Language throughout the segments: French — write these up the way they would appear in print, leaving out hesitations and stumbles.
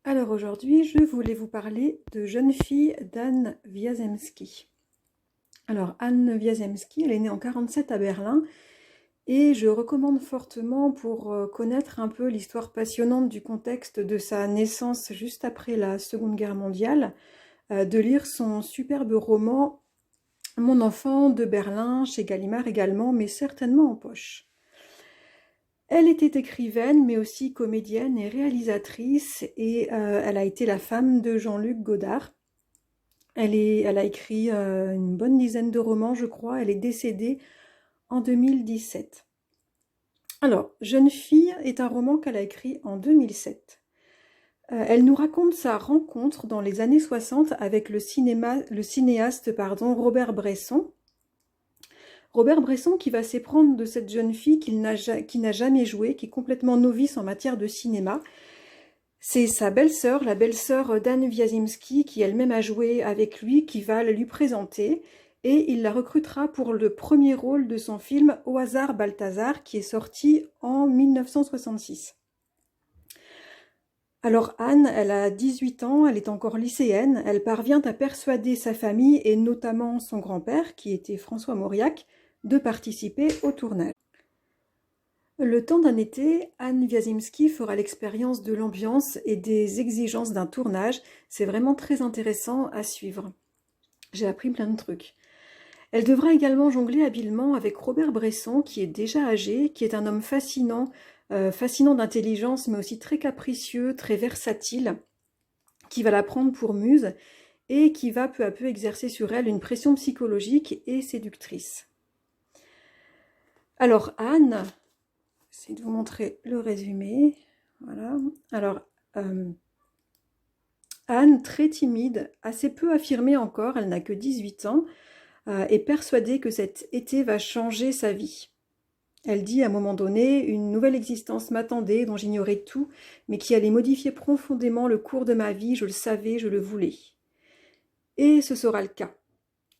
Alors aujourd'hui, je voulais vous parler de Jeune fille d'Anne Wiazemski. Alors Anne Wiazemski, elle est née en 1947 à Berlin et je recommande fortement pour connaître un peu l'histoire passionnante du contexte de sa naissance juste après la Seconde Guerre mondiale, de lire son superbe roman Mon enfant de Berlin, chez Gallimard également, mais certainement en poche. Elle était écrivaine, mais aussi comédienne et réalisatrice, et elle a été la femme de Jean-Luc Godard. Elle a écrit une bonne dizaine de romans, je crois. Elle est décédée en 2017. Alors, Jeune fille est un roman qu'elle a écrit en 2007. Elle nous raconte sa rencontre dans les années 60 avec le cinéaste Robert Bresson. Robert Bresson qui va s'éprendre de cette jeune fille qui n'a jamais joué, qui est complètement novice en matière de cinéma. C'est sa belle-sœur, la belle-sœur d'Anne Wiazemski, qui elle-même a joué avec lui, qui va la lui présenter, et il la recrutera pour le premier rôle de son film Au hasard Balthazar, qui est sorti en 1966. Alors Anne, elle a 18 ans, elle est encore lycéenne, elle parvient à persuader sa famille, et notamment son grand-père, qui était François Mauriac, de participer au tournage. Le temps d'un été, Anne Wiazemski fera l'expérience de l'ambiance et des exigences d'un tournage. C'est vraiment très intéressant à suivre. J'ai appris plein de trucs. Elle devra également jongler habilement avec Robert Bresson, qui est déjà âgé, qui est un homme fascinant, fascinant d'intelligence, mais aussi très capricieux, très versatile, qui va la prendre pour muse et qui va peu à peu exercer sur elle une pression psychologique et séductrice. Alors Anne, j'essaie de vous montrer le résumé. Voilà. Alors, Anne, très timide, assez peu affirmée encore, elle n'a que 18 ans, est persuadée que cet été va changer sa vie. Elle dit à un moment donné, une nouvelle existence m'attendait, dont j'ignorais tout, mais qui allait modifier profondément le cours de ma vie, je le savais, je le voulais. Et ce sera le cas.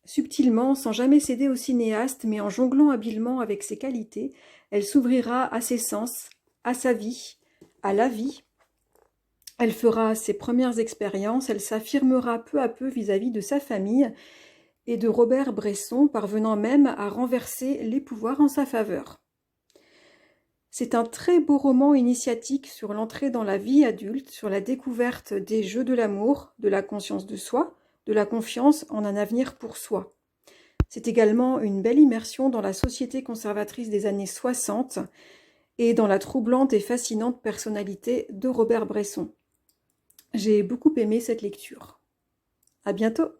Subtilement, sans jamais céder au cinéaste, mais en jonglant habilement avec ses qualités, elle s'ouvrira à ses sens, à sa vie, à la vie. Elle fera ses premières expériences, elle s'affirmera peu à peu vis-à-vis de sa famille et de Robert Bresson, parvenant même à renverser les pouvoirs en sa faveur. C'est un très beau roman initiatique sur l'entrée dans la vie adulte, sur la découverte des jeux de l'amour, de la conscience de soi, de la confiance en un avenir pour soi. C'est également une belle immersion dans la société conservatrice des années 60 et dans la troublante et fascinante personnalité de Robert Bresson. J'ai beaucoup aimé cette lecture. À bientôt!